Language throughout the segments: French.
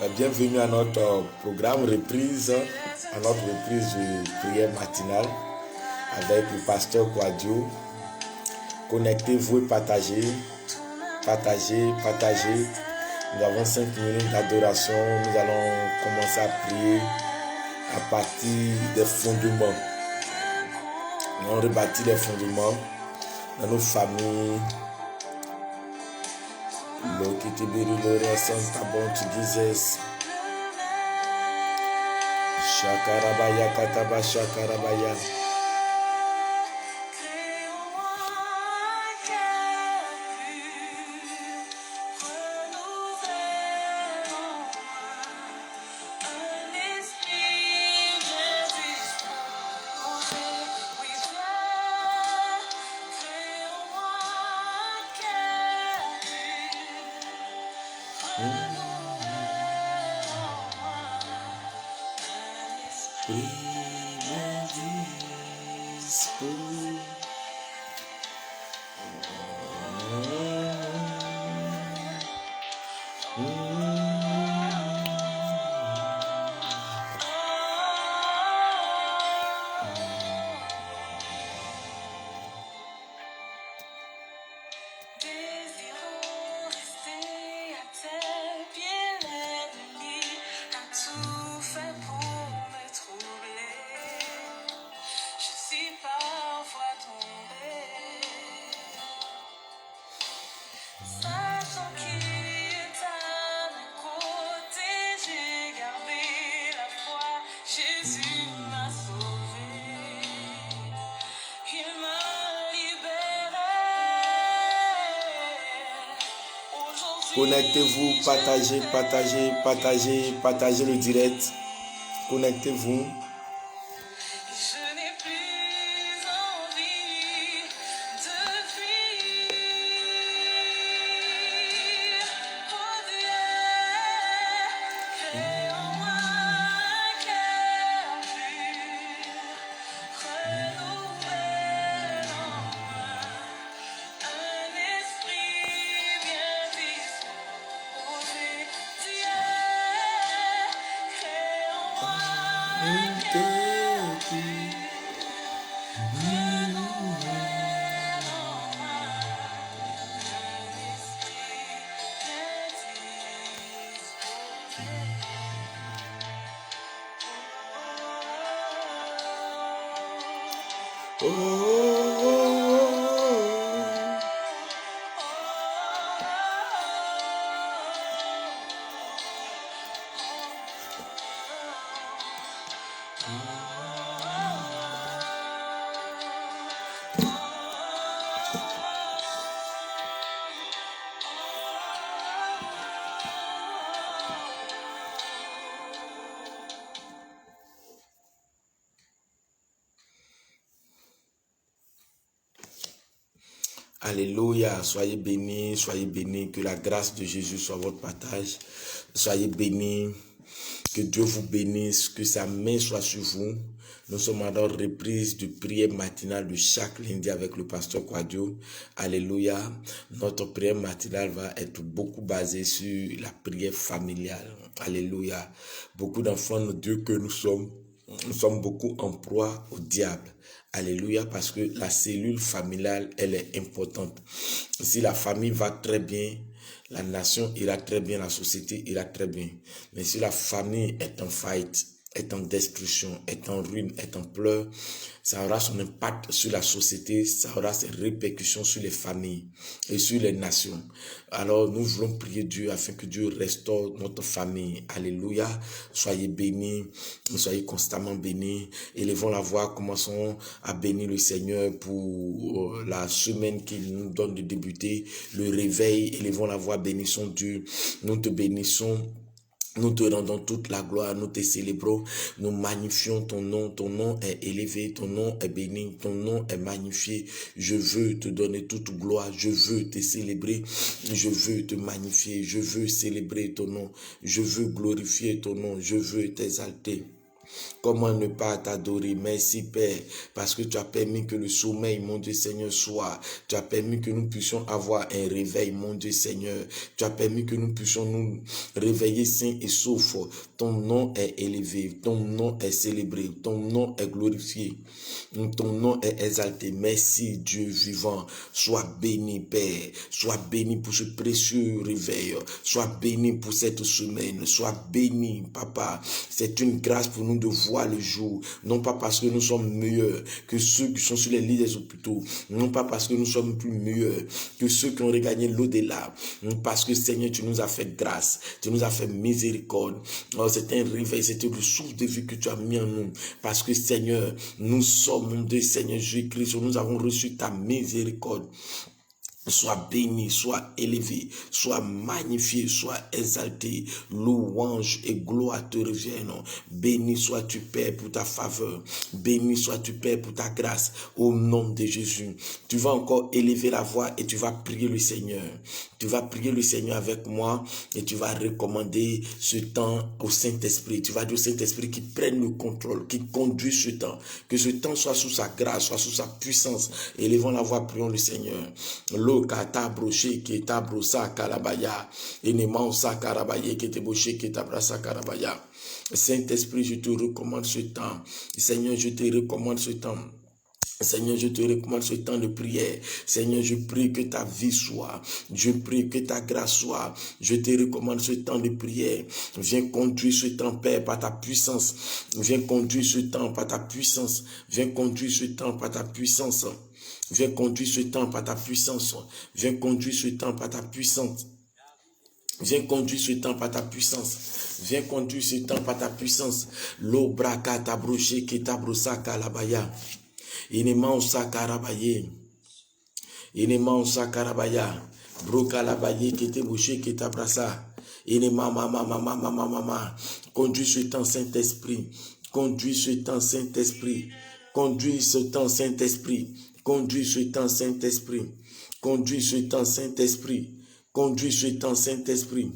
Bienvenue à notre programme reprise, à notre reprise de prière matinale avec le pasteur Kouadio. Connectez-vous et partagez. Nous avons 5 minutes d'adoration. Nous allons commencer à prier à partir des fondements. Nous allons rebâtir les fondements dans nos familles. Jesus. Shakarabaya kataba shakarabaya. Connectez-vous, partagez le direct. Connectez-vous. Alléluia, soyez bénis, que la grâce de Jésus soit votre partage. Soyez bénis, que Dieu vous bénisse, que sa main soit sur vous. Nous sommes à notre reprise de prière matinale de chaque lundi avec le pasteur Kouadio. Alléluia, notre prière matinale va être beaucoup basée sur la prière familiale. Alléluia, beaucoup d'enfants de Dieu que nous sommes beaucoup en proie au diable. Alléluia, parce que la cellule familiale, elle est importante. Si la famille va très bien, la nation ira très bien, la société ira très bien. Mais si la famille est en faillite, est en destruction, est en ruine, est en pleurs, ça aura son impact sur la société, ça aura ses répercussions sur les familles et sur les nations. Alors nous voulons prier Dieu afin que Dieu restaure notre famille. Alléluia, soyez bénis, soyez constamment bénis. Élevons la voix, commençons à bénir le Seigneur pour la semaine qu'il nous donne de débuter, le réveil. Élevons la voix, bénissons Dieu, nous te bénissons. Nous te rendons toute la gloire, nous te célébrons, nous magnifions ton nom est élevé, ton nom est béni, ton nom est magnifié. Je veux te donner toute gloire, je veux te célébrer, je veux te magnifier, je veux célébrer ton nom, je veux glorifier ton nom, je veux t'exalter. Comment ne pas t'adorer? Merci Père, parce que tu as permis que le sommeil, mon Dieu Seigneur, soit. Tu as permis que nous puissions avoir un réveil, mon Dieu Seigneur. Tu as permis que nous puissions nous réveiller sains et saufs. Ton nom est élevé, ton nom est célébré, ton nom est glorifié, ton nom est exalté. Merci Dieu vivant. Sois béni Père, sois béni pour ce précieux réveil, sois béni pour cette semaine, sois béni Papa. C'est une grâce pour nous de voir le jour, non pas parce que nous sommes meilleurs que ceux qui sont sur les lits des hôpitaux, non pas parce que nous sommes plus meilleurs que ceux qui ont regagné l'au-delà, parce que Seigneur, tu nous as fait grâce, tu nous as fait miséricorde. Oh, c'est un réveil, c'est le souffle de vie que tu as mis en nous, parce que Seigneur, nous sommes, mon Dieu Seigneur Jésus-Christ, nous avons reçu ta miséricorde. Sois béni, sois élevé, sois magnifié, sois exalté. Louange et gloire te reviennent. Béni sois-tu Père pour ta faveur. Béni sois-tu Père pour ta grâce. Au nom de Jésus. Tu vas encore élever la voix et tu vas prier le Seigneur. Tu vas prier le Seigneur avec moi et tu vas recommander ce temps au Saint-Esprit. Tu vas dire au Saint-Esprit qu'il prenne le contrôle, qu'il conduise ce temps. Que ce temps soit sous sa grâce, soit sous sa puissance. Élevons la voix, prions le Seigneur. Kata broché qui est abrosa karabaya et néman sa karabaye qui était broché qui est abrasa karabaya. Saint-Esprit, je te recommande ce temps. Seigneur, je te recommande ce temps. Seigneur, je te recommande ce temps de prière. Seigneur, je prie que ta vie soit. Je prie que ta grâce soit. Je te recommande ce temps de prière. Viens conduire ce temps, Père, par ta puissance. Viens conduire ce temps par ta puissance. Viens conduire ce temps par ta puissance. Viens conduire ce temps par ta puissance. Viens conduire ce temps par ta puissance. Viens conduire ce temps par ta puissance. Viens conduire ce temps par ta puissance. L'obraka tabroché qui tabrosa kalabaya. Inema osa karabaye. Inema osa karabaya. Broka labaye qui te bouché qui tabrasa. Inema mama. Conduis ce temps, Saint-Esprit. Conduis ce temps, Saint-Esprit. Conduis ce temps, Saint-Esprit. Conduis ce temps, Saint-Esprit. Conduis ce temps, Saint-Esprit. Conduis ce temps, Saint-Esprit.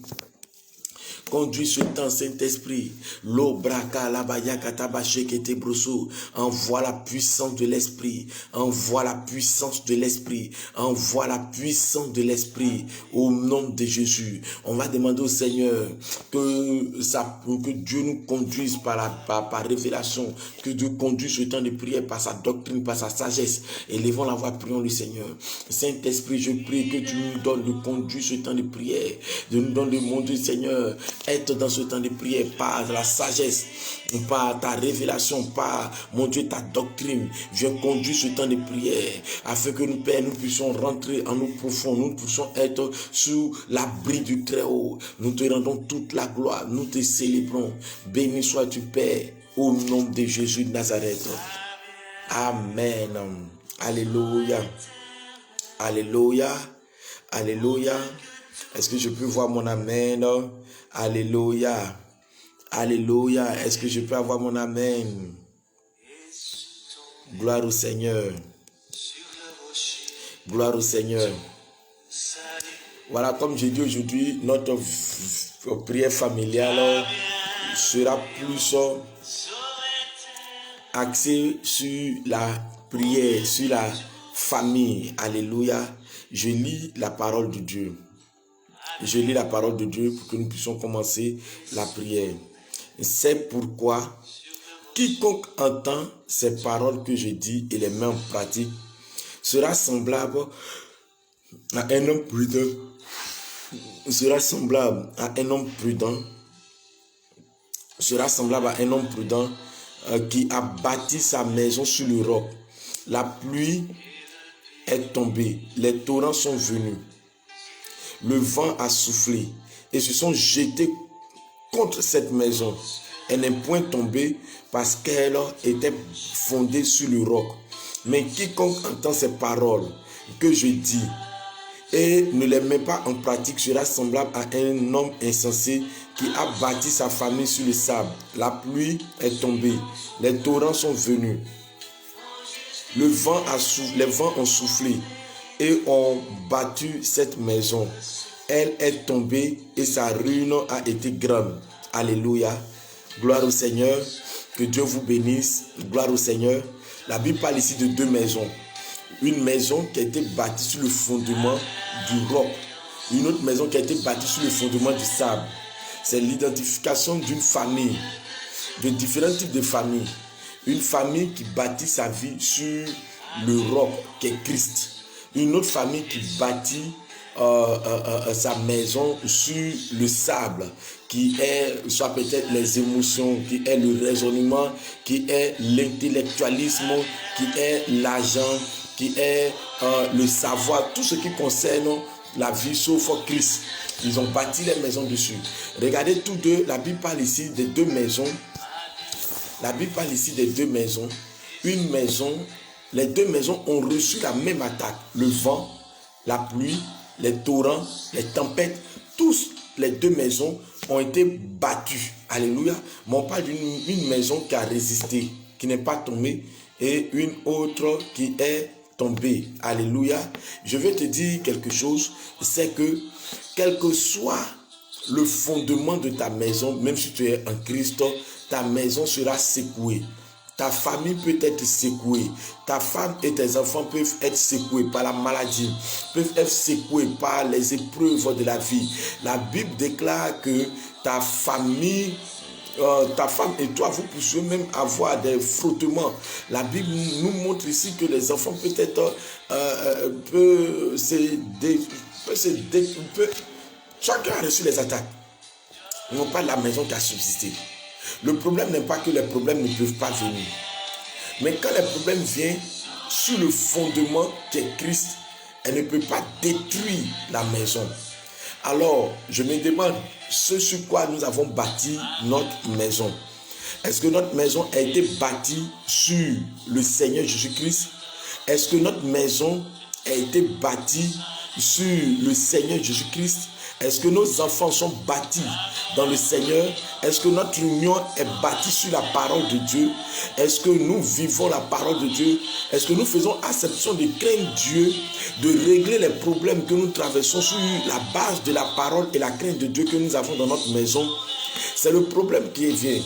Conduis ce temps, Saint-Esprit. L'obraka labaya katabaché kete broso. Envoie la puissance de l'Esprit. Envoie la puissance de l'Esprit. Envoie la puissance de l'Esprit. Au nom de Jésus. On va demander au Seigneur que Dieu nous conduise par révélation. Que Dieu conduise ce temps de prière par sa doctrine, par sa sagesse. Élevons la voix, prions le Seigneur. Saint-Esprit, je prie que tu nous donnes de conduire ce temps de prière. De nous donner, mon Dieu, Seigneur, être dans ce temps de prière par la sagesse, par ta révélation, par, mon Dieu, ta doctrine. Viens conduire ce temps de prière afin que nous, Père, nous puissions rentrer en nous profond, nous puissions être sous l'abri du Très-Haut. Nous te rendons toute la gloire, nous te célébrons. Béni sois-tu, Père, au nom de Jésus de Nazareth. Amen. Alléluia. Alléluia. Alléluia. Est-ce que je peux voir mon amen? Alléluia. Alléluia. Est-ce que je peux avoir mon amen? Gloire au Seigneur. Gloire au Seigneur. Voilà, comme je dis aujourd'hui, notre prière familiale sera plus axée sur la prière, sur la famille. Alléluia. Je lis la parole de Dieu. Je lis la parole de Dieu pour que nous puissions commencer la prière. C'est pourquoi quiconque entend ces paroles que je dis et les met en pratique sera semblable à un homme prudent. Sera semblable à un homme prudent. Sera semblable à un homme prudent qui a bâti sa maison sur le roc. La pluie est tombée, les torrents sont venus. Le vent a soufflé et se sont jetés contre cette maison. Elle n'est point tombée parce qu'elle était fondée sur le roc. Mais quiconque entend ces paroles que je dis et ne les met pas en pratique sera semblable à un homme insensé qui a bâti sa famille sur le sable. La pluie est tombée, les torrents sont venus. Les vents ont soufflé et ont battu cette maison. Elle est tombée et sa ruine a été grande. Alléluia. Gloire au Seigneur. Que Dieu vous bénisse. Gloire au Seigneur. La Bible parle ici de 2 maisons. Une maison qui a été bâtie sur le fondement du roc. Une autre maison qui a été bâtie sur le fondement du sable. C'est l'identification d'une famille, de différents types de familles. Une famille qui bâtit sa vie sur le roc qui est Christ. Une autre famille qui bâtit sa maison sur le sable, qui est soit peut-être les émotions, qui est le raisonnement, qui est l'intellectualisme, qui est l'argent, qui est le savoir, tout ce qui concerne la vie sauf Christ. Ils ont bâti les maisons dessus. Regardez tous deux, la Bible parle ici des 2 maisons. La Bible parle ici des 2 maisons. Une maison, les 2 maisons ont reçu la même attaque. Le vent, la pluie, les torrents, les tempêtes, tous les 2 maisons ont été battues. Alléluia. Mais on parle d'une maison qui a résisté, qui n'est pas tombée, et une autre qui est tombée. Alléluia. Je vais te dire quelque chose, c'est que quel que soit le fondement de ta maison, même si tu es en Christ, ta maison sera secouée. Ta famille peut être secouée. Ta femme et tes enfants peuvent être secoués par la maladie, peuvent être secoués par les épreuves de la vie. La Bible déclare que ta famille, ta femme et toi, vous pouvez même avoir des frottements. La Bible nous montre ici que les enfants peut-être chacun a reçu les attaques. Non pas la maison qui a subsisté. Le problème n'est pas que les problèmes ne peuvent pas venir. Mais quand les problèmes viennent sur le fondement qui est Christ, elle ne peut pas détruire la maison. Alors, je me demande ce sur quoi nous avons bâti notre maison. Est-ce que notre maison a été bâtie sur le Seigneur Jésus-Christ? Est-ce que notre maison a été bâtie sur le Seigneur Jésus-Christ? Est-ce que nos enfants sont bâtis dans le Seigneur? Est-ce que notre union est bâtie sur la parole de Dieu? Est-ce que nous vivons la parole de Dieu? Est-ce que nous faisons acceptation de craindre Dieu, de régler les problèmes que nous traversons sur la base de la parole et la crainte de Dieu que nous avons dans notre maison? C'est le problème qui vient.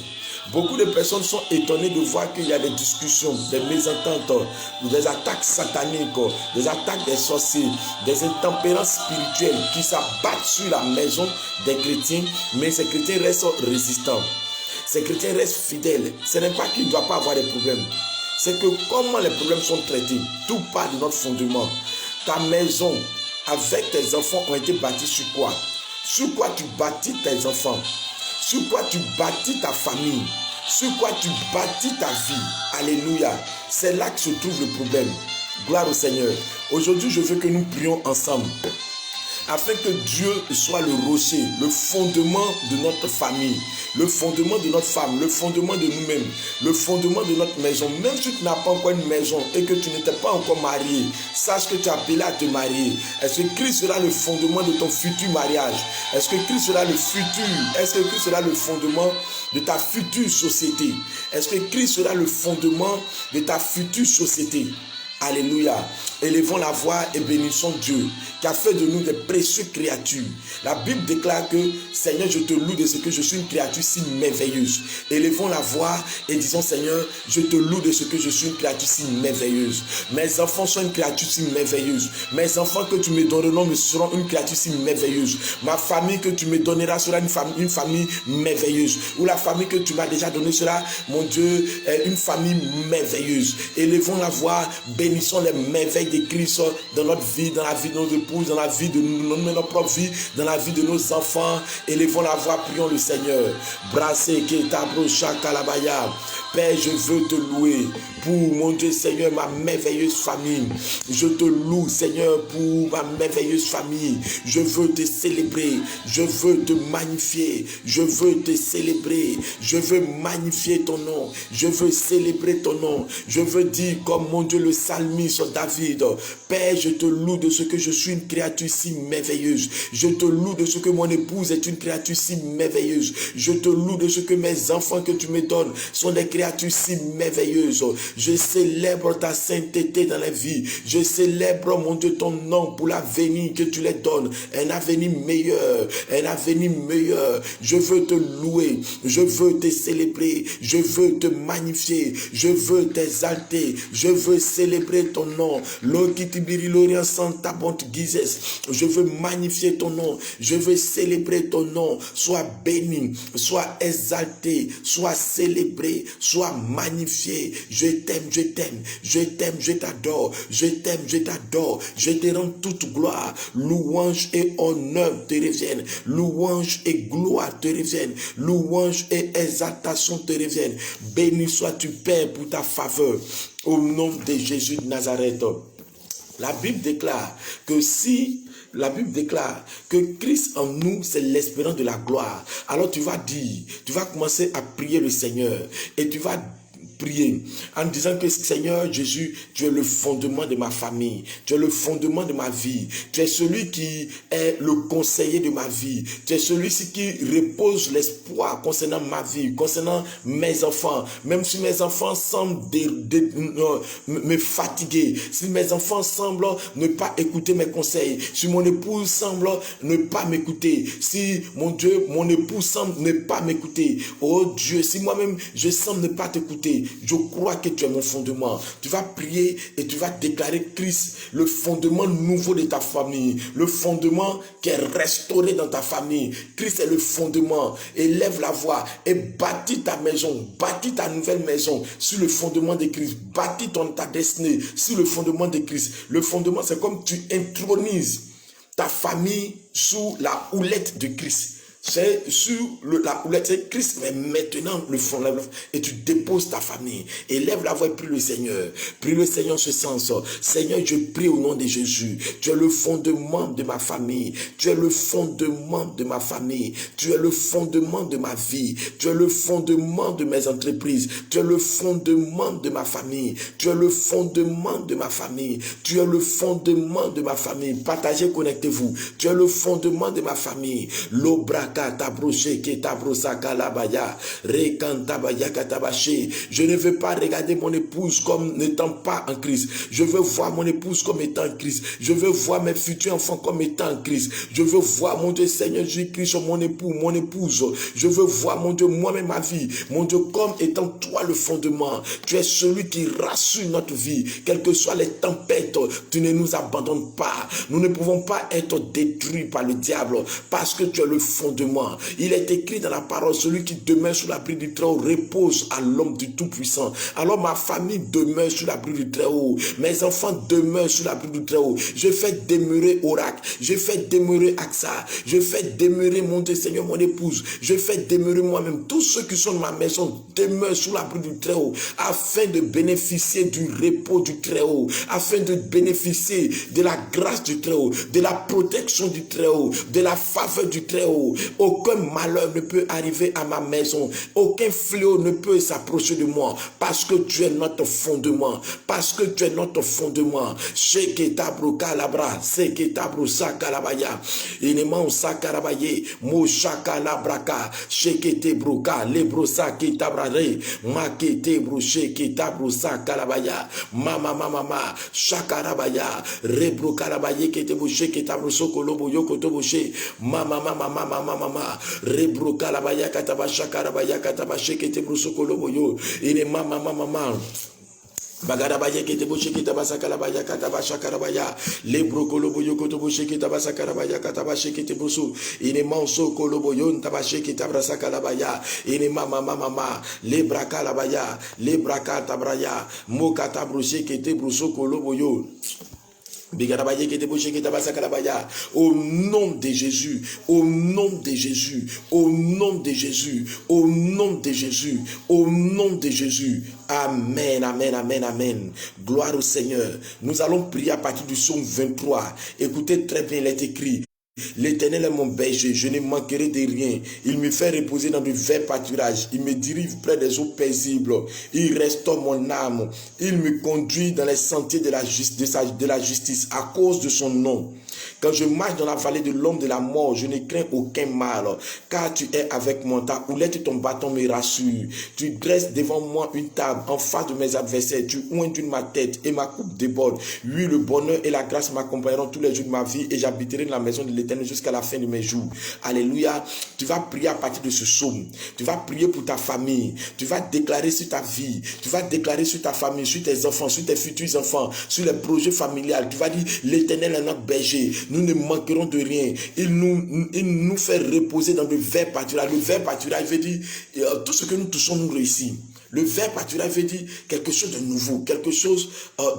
Beaucoup de personnes sont étonnées de voir qu'il y a des discussions, des mésententes, des attaques sataniques, des attaques des sorciers, des intempérances spirituelles qui s'abattent sur la maison des chrétiens, mais ces chrétiens restent résistants. Ces chrétiens restent fidèles. Ce n'est pas qu'il ne doit pas avoir des problèmes. C'est que comment les problèmes sont traités, tout part de notre fondement. Ta maison avec tes enfants ont été bâtis sur quoi? Sur quoi tu bâtis tes enfants? Sur quoi tu bâtis ta famille? Sur quoi tu bâtis ta vie? Alléluia. C'est là que se trouve le problème. Gloire au Seigneur. Aujourd'hui, je veux que nous prions ensemble, afin que Dieu soit le rocher, le fondement de notre famille, le fondement de notre femme, le fondement de nous-mêmes, le fondement de notre maison. Même si tu n'as pas encore une maison et que tu n'étais pas encore marié, sache que tu es appelé à te marier. Est-ce que Christ sera le fondement de ton futur mariage? Est-ce que Christ sera le futur? Est-ce que Christ sera le fondement de ta future société? Est-ce que Christ sera le fondement de ta future société? Alléluia. Élevons la voix et bénissons Dieu qui a fait de nous des précieuses créatures. La Bible déclare que Seigneur, je te loue de ce que je suis une créature si merveilleuse. Élevons la voix et disons Seigneur, je te loue de ce que je suis une créature si merveilleuse. Mes enfants sont une créature si merveilleuse. Mes enfants que tu me donneras me seront une créature si merveilleuse. Ma famille que tu me donneras sera une famille merveilleuse. Ou la famille que tu m'as déjà donnée sera, mon Dieu, une famille merveilleuse. Élevons la voix, bénissons les merveilles de Christ dans notre vie, dans la vie de nos épouses, dans la vie de notre propre vie, dans la vie de nos enfants. Élevons la voix, prions le Seigneur. Brassé, Ketabro, Chakalabaya. Père, je veux te louer pour, mon Dieu Seigneur, ma merveilleuse famille. Je te loue, Seigneur, pour ma merveilleuse famille. Je veux te célébrer. Je veux te magnifier. Je veux te célébrer. Je veux magnifier ton nom. Je veux célébrer ton nom. Je veux dire, comme mon Dieu, le psalmiste David, Père, je te loue de ce que je suis une créature si merveilleuse. Je te loue de ce que mon épouse est une créature si merveilleuse. Je te loue de ce que mes enfants que tu me donnes sont des créatures créature si merveilleuse. Je célèbre ta sainteté dans la vie. Je célèbre, mon Dieu, ton nom pour l'avenir que tu les donnes. Un avenir meilleur, un avenir meilleur. Je veux te louer, je veux te célébrer, je veux te magnifier, je veux t'exalter, je veux célébrer ton nom. Je veux magnifier ton nom, je veux célébrer ton nom. Sois béni, sois exalté, sois célébré, sois magnifié. Je t'aime, je t'aime, je t'aime, je t'adore, je t'aime, je t'adore. Je te rends toute gloire. Louange et honneur te reviennent. Louange et gloire te reviennent. Louange et exaltation te reviennent. Béni sois-tu, Père, pour ta faveur. Au nom de Jésus de Nazareth. La Bible déclare que Christ en nous, c'est l'espérance de la gloire. Alors tu vas dire, tu vas commencer à prier le Seigneur et tu vas prier en disant que Seigneur Jésus, tu es le fondement de ma famille, tu es le fondement de ma vie, tu es celui qui est le conseiller de ma vie, tu es celui-ci qui repose l'espoir concernant ma vie, concernant mes enfants, même si mes enfants semblent me fatiguer, si mes enfants semblent ne pas écouter mes conseils, si mon épouse semble ne pas m'écouter, si mon Dieu, mon épouse semble ne pas m'écouter, oh Dieu, si moi-même je semble ne pas t'écouter, je crois que tu es mon fondement. Tu vas prier et tu vas déclarer Christ, le fondement nouveau de ta famille, le fondement qui est restauré dans ta famille. Christ est le fondement. Élève la voix et bâtis ta maison, bâtis ta nouvelle maison sur le fondement de Christ. Bâtis ta destinée sur le fondement de Christ. Le fondement, c'est comme tu intronises ta famille sous la houlette de Christ. C'est sur la houlette, c'est Christ, mais maintenant le fond, et tu déposes ta famille. Élève la voix et prie le Seigneur. Prie le Seigneur en ce sens. Seigneur, je prie au nom de Jésus. Tu es le fondement de ma famille. Tu es le fondement de ma famille. Tu es le fondement de ma vie. Tu es le fondement de mes entreprises. Tu es le fondement de ma famille. Tu es le fondement de ma famille. Tu es le fondement de ma famille. Partagez, connectez-vous. Tu es le fondement de ma famille. L'obra je ne veux pas regarder mon épouse comme n'étant pas en Christ. Je veux voir mon épouse comme étant en Christ. Je veux voir mes futurs enfants comme étant en Christ. Je veux voir mon Dieu Seigneur Jésus-Christ, mon époux, mon épouse. Je veux voir mon Dieu, moi-même ma vie. Mon Dieu, comme étant toi le fondement. Tu es celui qui rassure notre vie. Quelles que soient les tempêtes, tu ne nous abandonnes pas. Nous ne pouvons pas être détruits par le diable parce que tu es le fondement. Il est écrit dans la parole, celui qui demeure sous l'abri du Très-Haut repose à l'homme du Tout-Puissant. Alors ma famille demeure sous l'abri du Très-Haut. Mes enfants demeurent sous l'abri du Très-Haut. Je fais demeurer Oracle. Je fais demeurer Axa. Je fais demeurer mon Dieu Seigneur, mon épouse. Je fais demeurer moi-même. Tous ceux qui sont dans ma maison demeurent sous l'abri du Très-Haut afin de bénéficier du repos du Très-Haut, afin de bénéficier de la grâce du Très-Haut, de la protection du Très-Haut, de la faveur du Très-Haut. Aucun malheur ne peut arriver à ma maison. Aucun fléau ne peut s'approcher de moi parce que tu es notre fondement. Parce que tu es notre fondement. Sheketabro kalabra, seketabro sakalabaya, ineman sakarabaye, moshaka labraka, sheketebroka, lebrosa ketabrare, maketebro sheketabro sakalabaya, mama, shakarabaya, rebrokarabaye ketebo sheketabro sokolobo yokotoboche, mama, rebroka la baya kataba shakara baya kataba shekete brusokolo boyo ine mama Bagarabaye kete boche kita basakala baya kataba shakara baya le brokolo boyo koto boche kita basakara baya kataba shekete brusu ine manso kolo boyo ntaba shekita brasakala baya ine mama le braka la baya le braka tabraya mokata brushe kete brusokolo boyo. Au nom de Jésus, au nom de Jésus, au nom de Jésus, au nom de Jésus, au nom de Jésus. Amen, amen, amen, amen. Gloire au Seigneur. Nous allons prier à partir du psaume 23. Écoutez très bien, il est écrit. L'Éternel est mon berger, je ne manquerai de rien. Il me fait reposer dans de verts pâturages. Il me dirige près des eaux paisibles. Il restaure mon âme. Il me conduit dans les sentiers de la justice à cause de son nom. Quand je marche dans la vallée de l'ombre de la mort, je ne crains aucun mal, car tu es avec moi. Ta houlette et ton bâton me rassurent. Tu dresses devant moi une table en face de mes adversaires. Tu oins ma tête et ma coupe déborde. Oui, le bonheur et la grâce m'accompagneront tous les jours de ma vie et j'habiterai dans la maison de l'Éternel jusqu'à la fin de mes jours. Alléluia. Tu vas prier à partir de ce psaume. Tu vas prier pour ta famille. Tu vas déclarer sur ta vie. Tu vas déclarer sur ta famille, sur tes enfants, sur tes futurs enfants, sur les projets familiales. Tu vas dire, l'Éternel est notre berger. Nous ne manquerons de rien. Il nous fait reposer dans le vert pâturage. Le vert pâturage veut dire tout ce que nous touchons, nous réussit. Le vert pâturage veut dire quelque chose de nouveau, quelque chose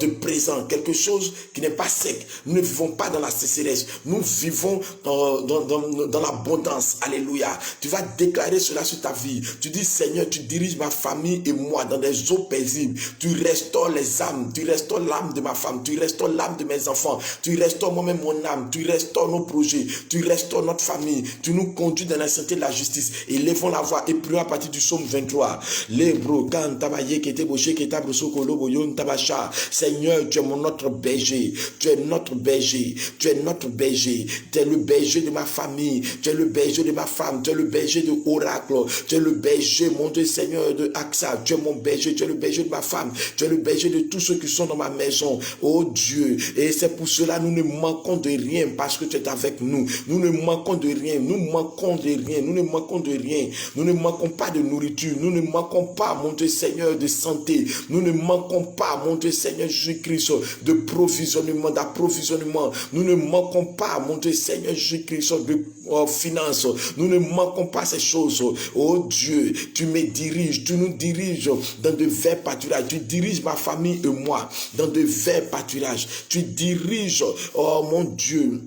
de présent, quelque chose qui n'est pas sec. Nous ne vivons pas dans la sécheresse, nous vivons dans l'abondance. Alléluia. Tu vas déclarer cela sur ta vie. Tu dis, Seigneur, tu diriges ma famille et moi dans des eaux paisibles. Tu restaures les âmes, tu restaures l'âme de ma femme, tu restaures l'âme de mes enfants, tu restaures moi-même mon âme, tu restaures nos projets, tu restaures notre famille, tu nous conduis dans la sainteté de la justice. Et levons la voix et prions à partir du psaume 23. Seigneur, tu es notre berger, tu es notre berger, tu es notre berger, tu es le berger de ma famille, tu es le berger de ma femme, tu es le berger de Oracle, tu es le berger, mon Dieu Seigneur, de AXA, tu es mon berger, tu es le berger de ma femme, tu es le berger de tous ceux qui sont dans ma maison, oh Dieu, et c'est pour cela nous ne manquons de rien parce que tu es avec nous, nous ne manquons de rien, nous manquons de rien, nous ne manquons de rien, nous ne manquons pas de nourriture, nous ne manquons pas, mon Dieu Seigneur, de santé. Nous ne manquons pas, mon Dieu Seigneur Jésus-Christ, de provisionnement, d'approvisionnement. Nous ne manquons pas, mon Dieu Seigneur Jésus-Christ, de finances. Nous ne manquons pas ces choses. Oh Dieu, tu me diriges, tu nous diriges dans de verts pâturages. Tu diriges ma famille et moi dans de verts pâturages. Tu diriges, oh mon Dieu,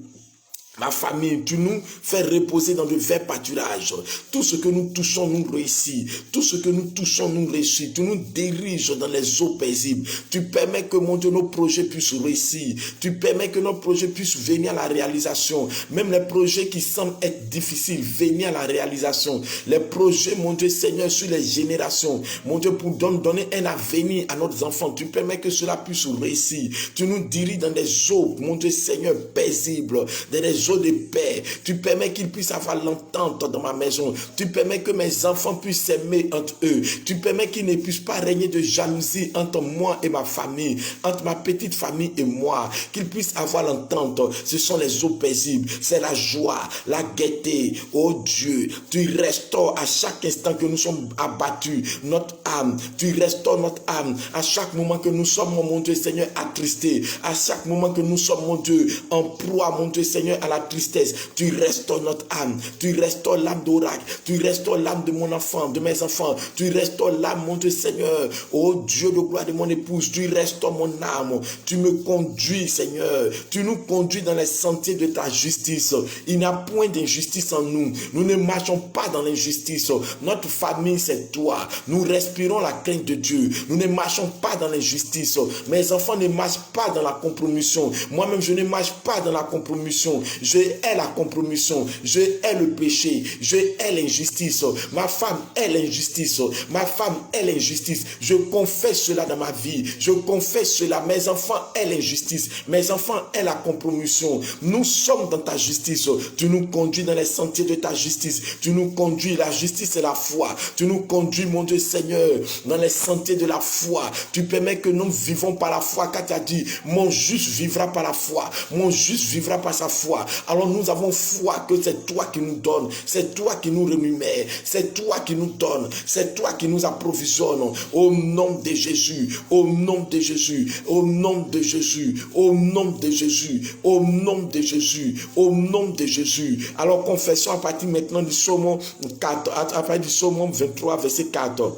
ma famille, tu nous fais reposer dans de verts pâturages. Tout ce que nous touchons, nous réussit. Tout ce que nous touchons, nous réussit. Tu nous diriges dans les eaux paisibles. Tu permets que, mon Dieu, nos projets puissent réussir. Tu permets que nos projets puissent venir à la réalisation. Même les projets qui semblent être difficiles, venir à la réalisation. Les projets, mon Dieu Seigneur, sur les générations. Mon Dieu, pour donner un avenir à nos enfants. Tu permets que cela puisse réussir. Tu nous diriges dans des eaux, mon Dieu Seigneur, paisibles. Dans des eaux de paix. Tu permets qu'ils puissent avoir l'entente dans ma maison. Tu permets que mes enfants puissent s'aimer entre eux. Tu permets qu'il ne puisse pas régner de jalousie entre moi et ma famille, entre ma petite famille et moi. Qu'ils puissent avoir l'entente. Ce sont les eaux paisibles. C'est la joie, la gaieté. Oh Dieu, tu restaures à chaque instant que nous sommes abattus notre âme. Tu restaures notre âme à chaque moment que nous sommes, mon Dieu Seigneur, attristés. À chaque moment que nous sommes, mon Dieu, en proie, mon Dieu Seigneur, à la tristesse. Tu restaures notre âme. Tu restaures l'âme d'Oracle. Tu restaures l'âme de mon enfant, de mes enfants. Tu restaures l'âme, mon Dieu Seigneur. Oh Dieu de gloire de mon épouse. Tu restaures mon âme. Tu me conduis, Seigneur. Tu nous conduis dans les sentiers de ta justice. Il n'y a point d'injustice en nous. Nous ne marchons pas dans l'injustice. Notre famille, c'est toi. Nous respirons la crainte de Dieu. Nous ne marchons pas dans l'injustice. Mes enfants ne marchent pas dans la compromission. Moi-même, je ne marche pas dans la compromission. Je hais la compromission. Je hais le péché. Je hais l'injustice. Ma femme hait l'injustice. Ma femme hait l'injustice. Je confesse cela dans ma vie. Je confesse cela. Mes enfants hait l'injustice. Mes enfants hait la compromission. Nous sommes dans ta justice. Tu nous conduis dans les sentiers de ta justice. Tu nous conduis. La justice et la foi. Tu nous conduis, mon Dieu Seigneur, dans les sentiers de la foi. Tu permets que nous vivons par la foi, car tu as dit, mon juste vivra par la foi. Mon juste vivra par sa foi. Alors nous avons foi que c'est toi qui nous donnes. C'est toi qui nous rémunère. C'est toi qui nous donne. C'est toi qui nous approvisionne. Au nom de Jésus. Au nom de Jésus. Au nom de Jésus. Au nom de Jésus. Au nom de Jésus. Au nom de Jésus. Alors confessons à partir maintenant du psaume 4, à partir du psaume 23, verset 4.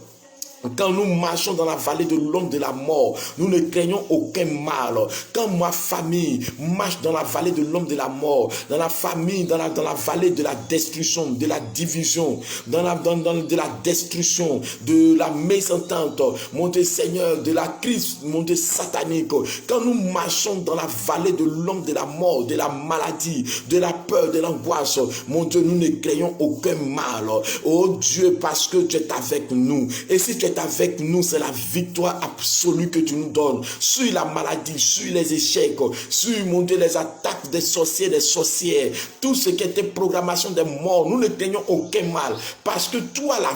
Quand nous marchons dans la vallée de l'ombre de la mort, nous ne craignons aucun mal. Quand ma famille marche dans la vallée de l'ombre de la mort, dans la famille, dans la vallée de la destruction, de la division, de la destruction, de la mésentente, mon Dieu Seigneur, de la crise, mon Dieu satanique, quand nous marchons dans la vallée de l'ombre de la mort, de la maladie, de la peur, de l'angoisse, mon Dieu, nous ne craignons aucun mal. Oh Dieu, parce que tu es avec nous. Et si tu es es avec nous, c'est la victoire absolue que tu nous donnes sur la maladie, sur les échecs, sur, mon Dieu, les attaques des sorciers, des sorcières, tout ce qui était programmation des morts. Nous ne craignons aucun mal parce que tu as la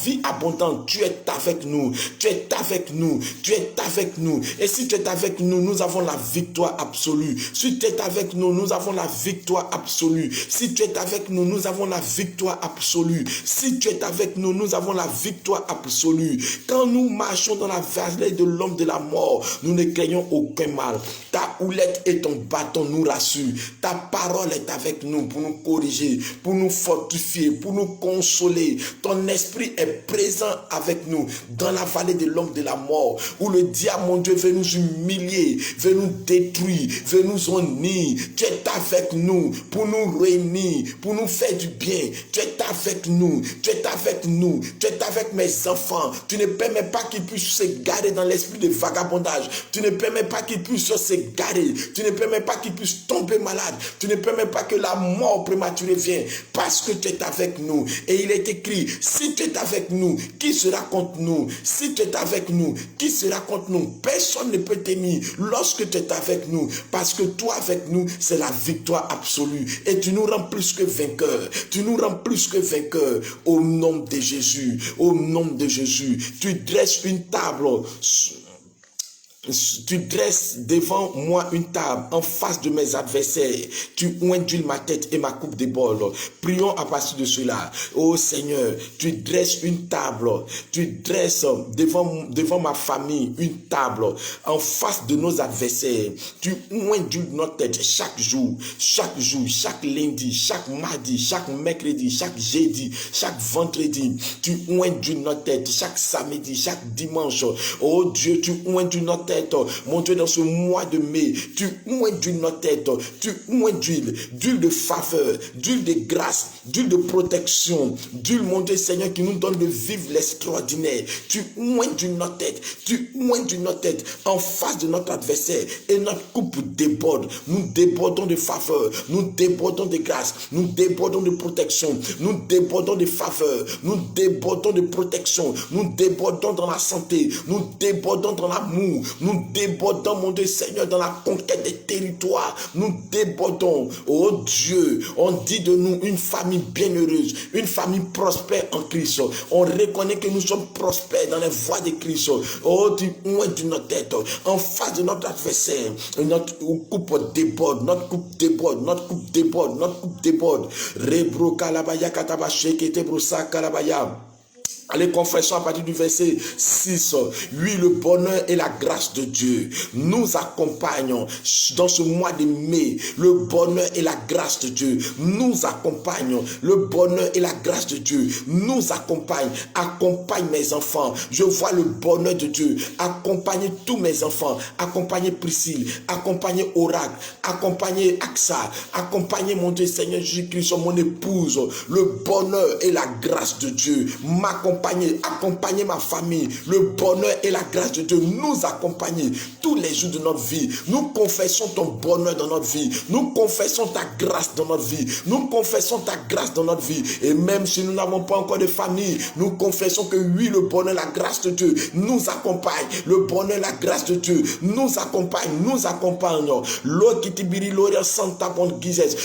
vie abondante. Tu es avec nous, tu es avec nous, tu es avec nous. Et si tu es avec nous, nous avons la victoire absolue. Si tu es avec nous, nous avons la victoire absolue. Si tu es avec nous, nous avons la victoire absolue. Si tu es avec nous, nous avons la victoire absolue. Quand nous marchons dans la vallée de l'homme de la mort, nous ne craignons aucun mal. Ta houlette et ton bâton nous rassurent. Ta parole est avec nous pour nous corriger, pour nous fortifier, pour nous consoler. Ton esprit est présent avec nous dans la vallée de l'homme de la mort, où le diable, mon Dieu, veut nous humilier, veut nous détruire, veut nous honner. Tu es avec nous pour nous réunir, pour nous faire du bien. Tu es avec nous, tu es avec nous, tu es avec mes enfants. Tu ne permets pas qu'ils puissent s'égarer dans l'esprit de vagabondage. Tu ne permets pas qu'ils puissent s'égarer. Tu ne permets pas qu'ils puissent tomber malades. Tu ne permets pas que la mort prématurée vienne, parce que tu es avec nous. Et il est écrit, si tu es avec nous, qui sera contre nous? Si tu es avec nous, qui sera contre nous? Personne ne peut t'aimer lorsque tu es avec nous, parce que toi avec nous, c'est la victoire absolue. Et tu nous rends plus que vainqueurs. Tu nous rends plus que vainqueurs. Au nom de Jésus, au nom de Jésus, tu dresses une table. Tu dresses devant moi une table en face de mes adversaires. Tu oindules ma tête et ma coupe déborde. Prions à partir de cela. Oh Seigneur, tu dresses une table. Tu dresses devant ma famille une table en face de nos adversaires. Tu oindules notre tête chaque jour, chaque lundi, chaque mardi, chaque mercredi, chaque jeudi, chaque vendredi. Tu oindules notre tête chaque samedi, chaque dimanche. Oh Dieu, tu oindules notre tête. Mon Dieu, dans ce mois de mai, tu oindules notre tête, tu oindules d'huile de faveur, d'huile de grâce, d'huile de protection, d'huile, mon Dieu Seigneur, qui nous donne de vivre l'extraordinaire. Tu oindules notre tête en face de notre adversaire et notre coupe déborde. Nous débordons de faveur, nous débordons de grâce, nous débordons de protection, nous débordons de faveur, nous débordons de protection, nous débordons dans la santé, nous débordons dans l'amour, nous débordons, mon Dieu Seigneur, dans la conquête des territoires. Nous débordons. Oh Dieu, on dit de nous une famille bienheureuse, une famille prospère en Christ. On reconnaît que nous sommes prospères dans les voies de Christ. Oh, tu ointes notre tête en face de notre adversaire. Notre coupe déborde, notre coupe déborde, notre coupe déborde, notre coupe déborde. Rebro kalabaya katabache kete brosa kalabaya. Allez, confessons à partir du verset 6. Oui, le bonheur et la grâce de Dieu nous accompagnent dans ce mois de mai. Le bonheur et la grâce de Dieu nous accompagnent. Le bonheur et la grâce de Dieu nous accompagnent. Accompagne mes enfants. Je vois le bonheur de Dieu accompagner tous mes enfants. Accompagner Priscille. Accompagner Oracle. Accompagner Axa. Accompagner mon Dieu Seigneur Jésus-Christ, mon épouse. Le bonheur et la grâce de Dieu m'accompagnent. Accompagner ma famille, le bonheur et la grâce de Dieu nous accompagner tous les jours de notre vie. Nous confessons ton bonheur dans notre vie. Nous confessons ta grâce dans notre vie. Nous confessons ta grâce dans notre vie. Et même si nous n'avons pas encore de famille, nous confessons que oui, le bonheur et la grâce de Dieu nous accompagne. Le bonheur et la grâce de Dieu nous accompagne. Nous accompagnons.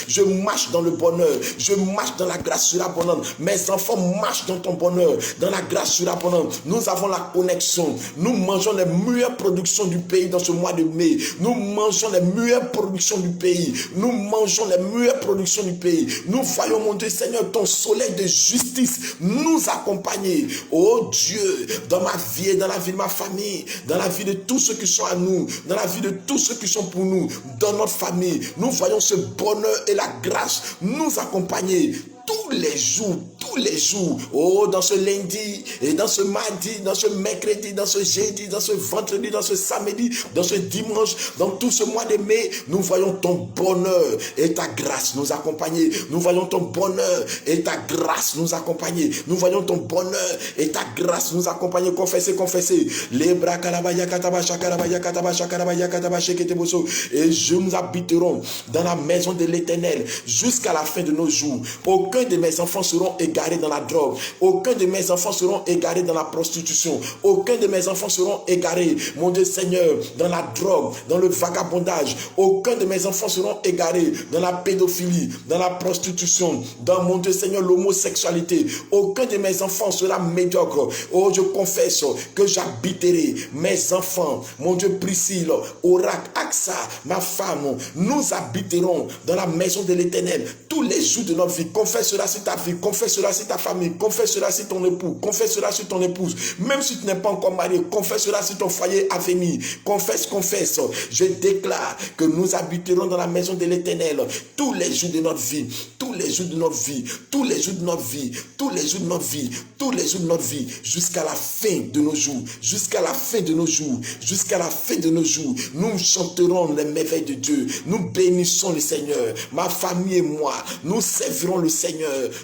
Je marche dans le bonheur. Je marche dans la grâce surabondante. Mes enfants marchent dans ton bonheur, dans la grâce surabondante. Nous avons la connexion. Nous mangeons les meilleures productions du pays dans ce mois de mai. Nous mangeons les meilleures productions du pays. Nous mangeons les meilleures productions du pays. Nous voyons, mon Dieu Seigneur, ton soleil de justice nous accompagner. Oh Dieu, dans ma vie et dans la vie de ma famille, dans la vie de tous ceux qui sont à nous, dans la vie de tous ceux qui sont pour nous, dans notre famille, nous voyons ce bonheur et la grâce nous accompagner tous les jours, oh, dans ce lundi, et dans ce mardi, dans ce mercredi, dans ce jeudi, dans ce vendredi, dans ce samedi, dans ce dimanche, dans tout ce mois de mai, nous voyons ton bonheur et ta grâce nous accompagner. Nous voyons ton bonheur et ta grâce nous accompagner. Nous voyons ton bonheur et ta grâce nous accompagner. Confessez. Les bras kalabaya katabasha karabaya katabasha karabaya katabasha keteboso. Et je nous habiterons dans la maison de l'Éternel jusqu'à la fin de nos jours. Aucun Aucun de mes enfants seront égarés dans la drogue. Aucun de mes enfants seront égarés dans la prostitution. Aucun de mes enfants seront égarés, mon Dieu Seigneur, dans la drogue, dans le vagabondage. Aucun de mes enfants seront égarés dans la pédophilie, dans la prostitution, dans, mon Dieu Seigneur, l'homosexualité. Aucun de mes enfants sera médiocre. Oh, je confesse que j'habiterai mes enfants, mon Dieu, Priscille, Orac, Axa, ma femme, nous habiterons dans la maison de l'Éternel tous les jours de notre vie. Confesse cela sur ta vie, confesse cela sur ta famille, confesse cela sur ton époux, confesse cela sur ton épouse. Même si tu n'es pas encore marié, confesse cela sur ton foyer à venir. Confesse, confesse. Je déclare que nous habiterons dans la maison de l'Éternel tous les jours de notre vie, tous les jours de notre vie, tous les jours de notre vie, tous les jours de notre vie, tous les jours de notre vie, jusqu'à la fin de nos jours, jusqu'à la fin de nos jours, jusqu'à la fin de nos jours. Nous chanterons les merveilles de Dieu. Nous bénissons le Seigneur. Ma famille et moi, nous servirons le Seigneur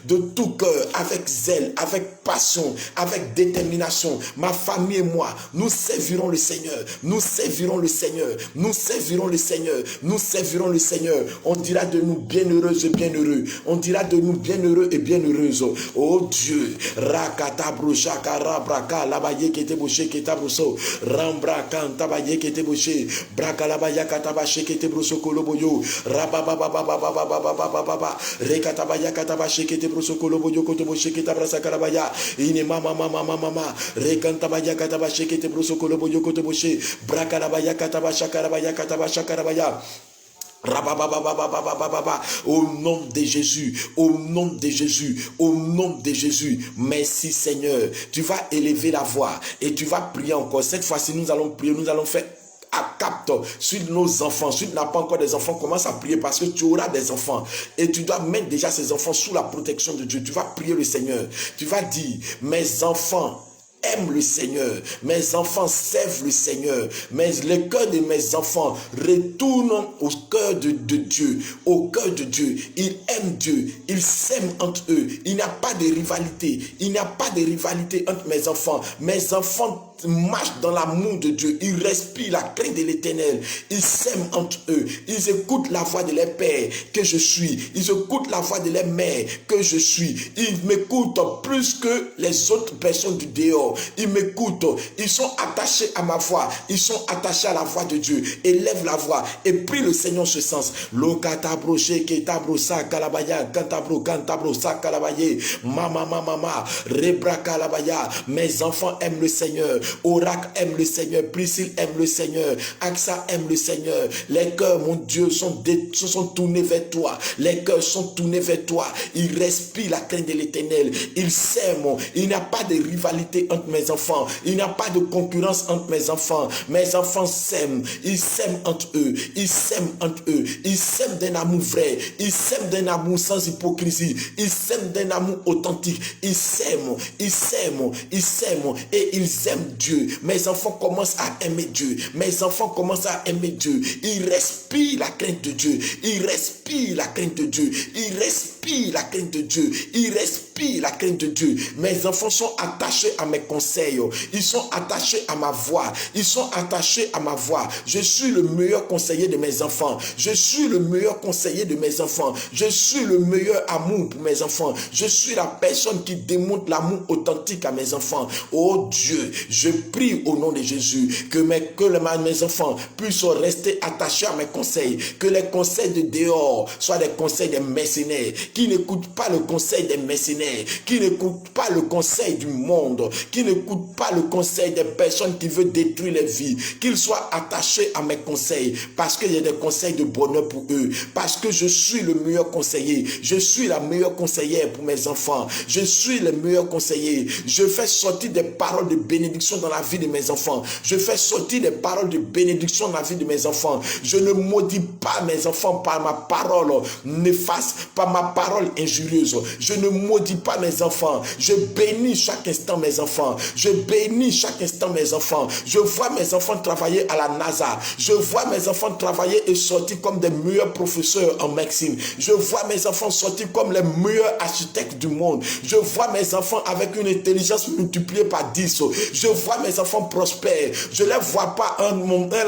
de tout cœur, avec zèle, avec passion, avec détermination. Ma famille et moi, nous servirons le Seigneur. Nous servirons le Seigneur. Nous servirons le Seigneur. Nous servirons le Seigneur. On dira de nous bienheureux et bienheureux. On dira de nous bienheureux et bienheureuses. Oh Dieu, Rakatabro Shakara Braka Labaye Kete Boshe Ketabroso Rambra Kantabaye Kete Boshe Braka Labaya Katabache Kete Broso Koloboyo Rababa Rekatabaya Katabache Kete Broso Koloboyo Kotoboshe Ketabrasa Karabaya Ine Mama Rekantabaya Katabache Kete Broso Koloboyo Kotoboshe Braka Labaya Katabasha Karabaya Katabasha Karabaya. Au nom de Jésus, au nom de Jésus, au nom de Jésus, merci Seigneur. Tu vas élever la voix et tu vas prier encore. Cette fois-ci, nous allons prier, nous allons faire à capte sur nos enfants. Si tu n'as pas encore des enfants, commence à prier parce que tu auras des enfants et tu dois mettre déjà ces enfants sous la protection de Dieu. Tu vas prier le Seigneur. Tu vas dire, mes enfants aime le Seigneur, mes enfants servent le Seigneur, mais le cœur de mes enfants retourne au cœur de Dieu, au cœur de Dieu. Ils aiment Dieu, ils s'aiment entre eux. Il n'y a pas de rivalité, il n'y a pas de rivalité entre mes enfants. Mes enfants marchent dans l'amour de Dieu, ils respirent la crainte de l'Éternel, ils s'aiment entre eux, ils écoutent la voix de leur père que je suis, ils écoutent la voix de leur mère que je suis, ils m'écoutent plus que les autres personnes du dehors, ils m'écoutent, ils sont attachés à ma voix, ils sont attachés à la voix de Dieu. Élève la voix et prie le Seigneur en ce sens. Lokatabro sheketabro sa kalabaya kantabro kantabro sa kalabaye mama rebra kalabaya. Mes enfants aiment le Seigneur. Orac aime le Seigneur, Priscille aime le Seigneur, Axa aime le Seigneur. Les cœurs, mon Dieu, sont tournés vers toi. Les cœurs sont tournés vers toi. Ils respirent la crainte de l'Éternel. Ils s'aiment. Il n'y a pas de rivalité entre mes enfants. Il n'y a pas de concurrence entre mes enfants. Mes enfants s'aiment. Ils s'aiment entre eux. Ils s'aiment entre eux. Ils s'aiment d'un amour vrai. Ils s'aiment d'un amour sans hypocrisie. Ils s'aiment d'un amour authentique. Ils s'aiment. Ils s'aiment. Ils s'aiment. Et ils aiment Dieu. Mes enfants commencent à aimer Dieu. Mes enfants commencent à aimer Dieu. Ils respirent la crainte de Dieu. Ils respirent la crainte de Dieu. Ils respirent la crainte de Dieu. Ils respirent la crainte de Dieu. Mes enfants sont attachés à mes conseils. Ils sont attachés à ma voix. Ils sont attachés à ma voix. Je suis le meilleur conseiller de mes enfants. Je suis le meilleur conseiller de mes enfants. Je suis le meilleur amour pour mes enfants. Je suis la personne qui démontre l'amour authentique à mes enfants. Oh Dieu, je prie au nom de Jésus que mes enfants puissent rester attachés à mes conseils, que les conseils de dehors soient des conseils des mercenaires, qui n'écoutent pas le conseil des mercenaires, qui n'écoutent pas le conseil du monde, qui n'écoutent pas le conseil des personnes qui veulent détruire les vies, qu'ils soient attachés à mes conseils, parce que j'ai des conseils de bonheur pour eux, parce que je suis le meilleur conseiller, je suis la meilleure conseillère pour mes enfants, je suis le meilleur conseiller, je fais sortir des paroles de bénédiction dans la vie de mes enfants. Je fais sortir des paroles de bénédiction dans la vie de mes enfants. Je ne maudis pas mes enfants par ma parole néfaste, par ma parole injurieuse. Je ne maudis pas mes enfants. Je bénis chaque instant mes enfants. Je bénis chaque instant mes enfants. Je vois mes enfants travailler à la NASA. Je vois mes enfants travailler et sortir comme des meilleurs professeurs en médecine. Je vois mes enfants sortir comme les meilleurs architectes du monde. Je vois mes enfants avec une intelligence multipliée par 10. Je vois mes enfants prospères. Je ne les vois pas en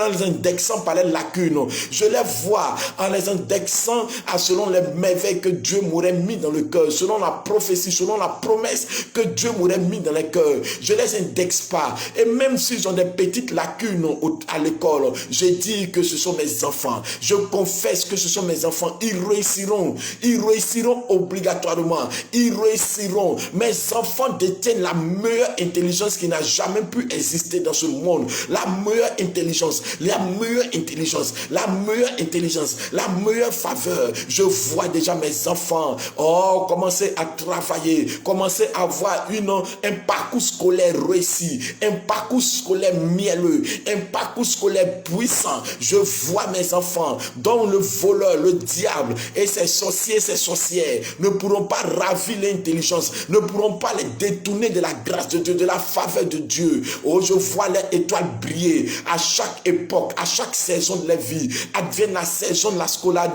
les indexant par les lacunes. Je les vois en les indexant selon les merveilles que Dieu m'aurait mis dans le cœur, selon la prophétie, selon la promesse que Dieu m'aurait mis dans le cœur. Je les indexe pas. Et même s'ils ont des petites lacunes à l'école, je dis que ce sont mes enfants. Je confesse que ce sont mes enfants. Ils réussiront. Ils réussiront obligatoirement. Ils réussiront. Mes enfants détiennent la meilleure intelligence qui n'a jamais pu exister dans ce monde. La meilleure intelligence. La meilleure intelligence. La meilleure intelligence. La meilleure faveur. Je vois déjà mes enfants. Oh, commencer à travailler. Commencer à avoir un parcours scolaire réussi. Un parcours scolaire mielleux. Un parcours scolaire puissant. Je vois mes enfants dont le voleur, le diable et ses sorciers, ses sorcières ne pourront pas ravir l'intelligence, ne pourront pas les détourner de la grâce de Dieu, de la faveur de Dieu. Oh, je vois les étoiles briller à chaque époque, à chaque saison de la vie. Advienne la saison de la scola,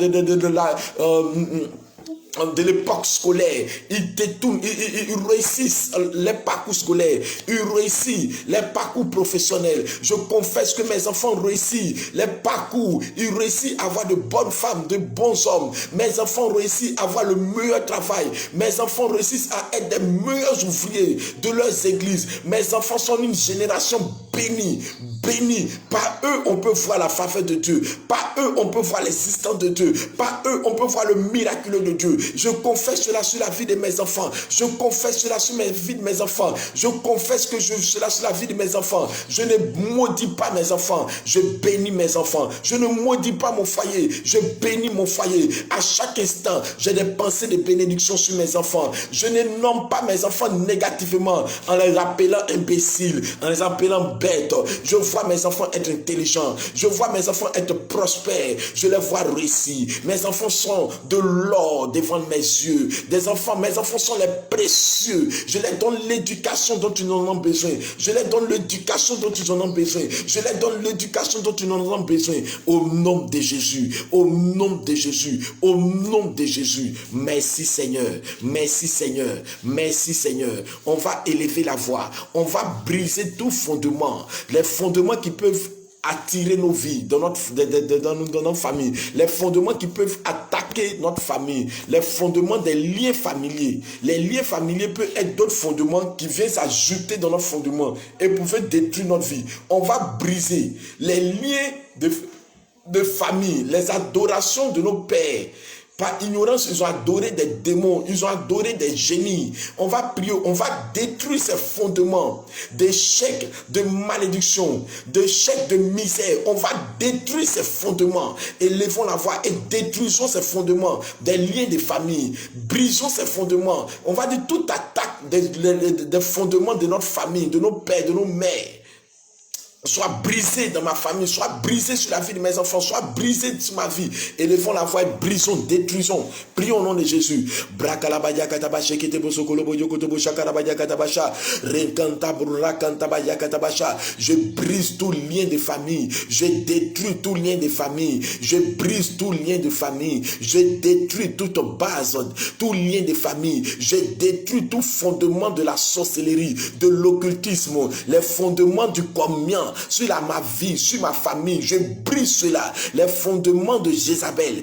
de l'époque scolaire, ils détournent, ils réussissent les parcours scolaires, ils réussissent les parcours professionnels. Je confesse que mes enfants réussissent les parcours, ils réussissent à avoir de bonnes femmes, de bons hommes. Mes enfants réussissent à avoir le meilleur travail. Mes enfants réussissent à être des meilleurs ouvriers de leurs églises. Mes enfants sont une génération bénie. Bénis. Par eux, on peut voir la faveur de Dieu. Par eux, on peut voir l'existence de Dieu. Par eux, on peut voir le miracle de Dieu. Je confesse cela sur la vie de mes enfants. Je confesse cela sur la vie de mes enfants. Je confesse cela sur la vie de mes enfants. Je ne maudis pas mes enfants. Je bénis mes enfants. Je ne maudis pas mon foyer. Je bénis mon foyer. À chaque instant, j'ai des pensées de bénédiction sur mes enfants. Je ne nomme pas mes enfants négativement en les appelant imbéciles, en les appelant bêtes. Je vois mes enfants être intelligents. Je vois mes enfants être prospères. Je les vois réussir. Mes enfants sont de l'or devant mes yeux. Mes enfants sont les précieux. Je leur donne l'éducation dont ils en ont besoin. Je leur donne l'éducation dont ils en ont besoin. Je leur donne l'éducation dont ils en ont besoin. Au nom de Jésus. Au nom de Jésus. Au nom de Jésus. Merci Seigneur. Merci Seigneur. Merci Seigneur. On va élever la voix. On va briser tout fondement. Les fondements qui peuvent attirer nos vies dans notre famille, les fondements qui peuvent attaquer notre famille, les fondements des liens familiers. Les liens familiers peuvent être d'autres fondements qui viennent s'ajouter dans notre fondement et peuvent détruire notre vie. On va briser les liens de famille, les adorations de nos pères. Par ignorance, ils ont adoré des démons, ils ont adoré des génies. On va prier, on va détruire ces fondements d'échec, de malédiction, d'échec, de misère. On va détruire ces fondements. Élevons la voix et détruisons ces fondements des liens de famille. Brisons ces fondements. On va dire toute attaque des fondements de notre famille, de nos pères, de nos mères. Soit brisé dans ma famille, soit brisé sur la vie de mes enfants, soit brisé sur ma vie. Élevons la voix et brisons, détruisons. Prions au nom de Jésus. Je brise tout lien de famille. Je détruis tout lien de famille. Je brise tout lien de famille. Je détruis toute base, tout lien de famille. Je détruis tout fondement de la sorcellerie, de l'occultisme, les fondements du commun sur ma vie, sur ma famille. Je brise cela. Les fondements de Jézabel,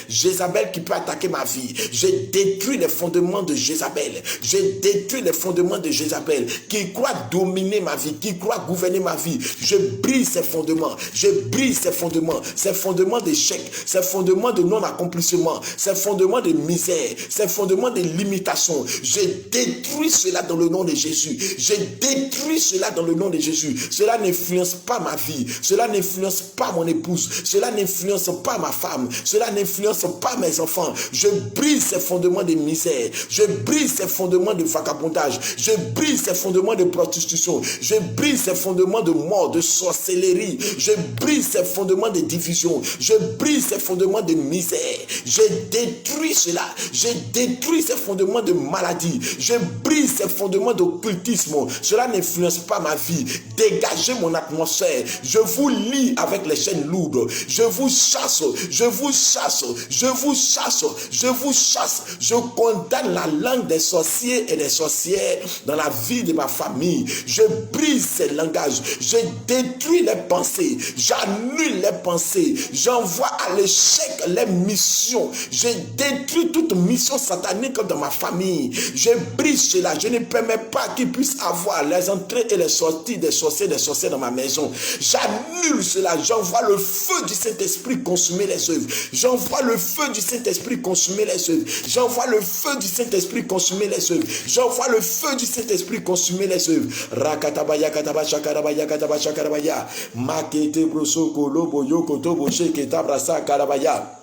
Jézabel qui peut attaquer ma vie. Je détruis les fondements de Jézabel. Je détruis les fondements de Jézabel qui croit dominer ma vie, qui croit gouverner ma vie. Je brise ces fondements. Je brise ces fondements d'échec, ces fondements de non-accomplissement, ces fondements de misère, ces fondements de limitation. Je détruis cela dans le nom de Jésus. Je détruis cela dans le nom de Jésus. Cela n'influence pas ma vie. Cela n'influence pas mon épouse. Cela n'influence pas ma femme. Cela n'influence pas mes enfants. Je brise ces fondements de misère. Je brise ces fondements de vagabondage. Je brise ces fondements de prostitution. Je brise ces fondements de mort, de sorcellerie. Je brise ces fondements de division. Je brise ces fondements de misère. Je détruis cela. Je détruis ces fondements de maladie. Je brise ces fondements d'occultisme. Cela n'influence pas ma vie. dégagez mon atmosphère. Je vous lie avec les chaînes lourdes. Je vous chasse, je vous chasse, je vous chasse, je vous chasse. Je condamne la langue des sorciers et des sorcières dans la vie de ma famille. Je brise ces langages. Je détruis les pensées. J'annule les pensées. J'envoie à l'échec les missions. Je détruis toute mission satanique dans ma famille. Je brise cela. Je ne permets pas qu'il puisse avoir les entrées et les sorties des sorciers dans ma maison. J'annule cela. J'envoie le feu du Saint-Esprit consumer les œuvres. J'envoie le feu du Saint-Esprit consumer les œuvres. J'envoie le feu du Saint-Esprit consumer les œuvres. J'envoie le feu du Saint-Esprit consumer les œuvres. Rakatabaya kataba shakarabaya kataba shakarabaya. Makete broso kolobo yokotobo sheketa brasa karabaya.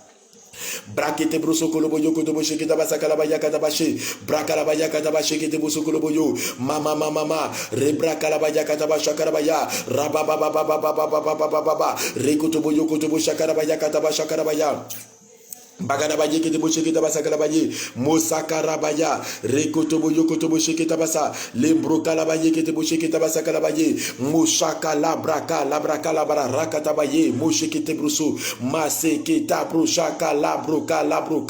Brakete broso kolobo yo kotobo sheketa basa kalabaya katabashe. Brakalabaya katabashe kete broso kolobo yo. Mama rebra kalabaya katabasha karabaya. Rababa rekotobo yo kotobo shakarabaya katabasha karabaya. Bagadabaye kete bo sheketa basa kalabaye mosakarabaya rekotobo yokotobo sheketa basa lembro kalabaye kete bo sheketa basa kalabaye moshaka labraka labra rakatabaye moshekete broso maseketa broshaka labroka labro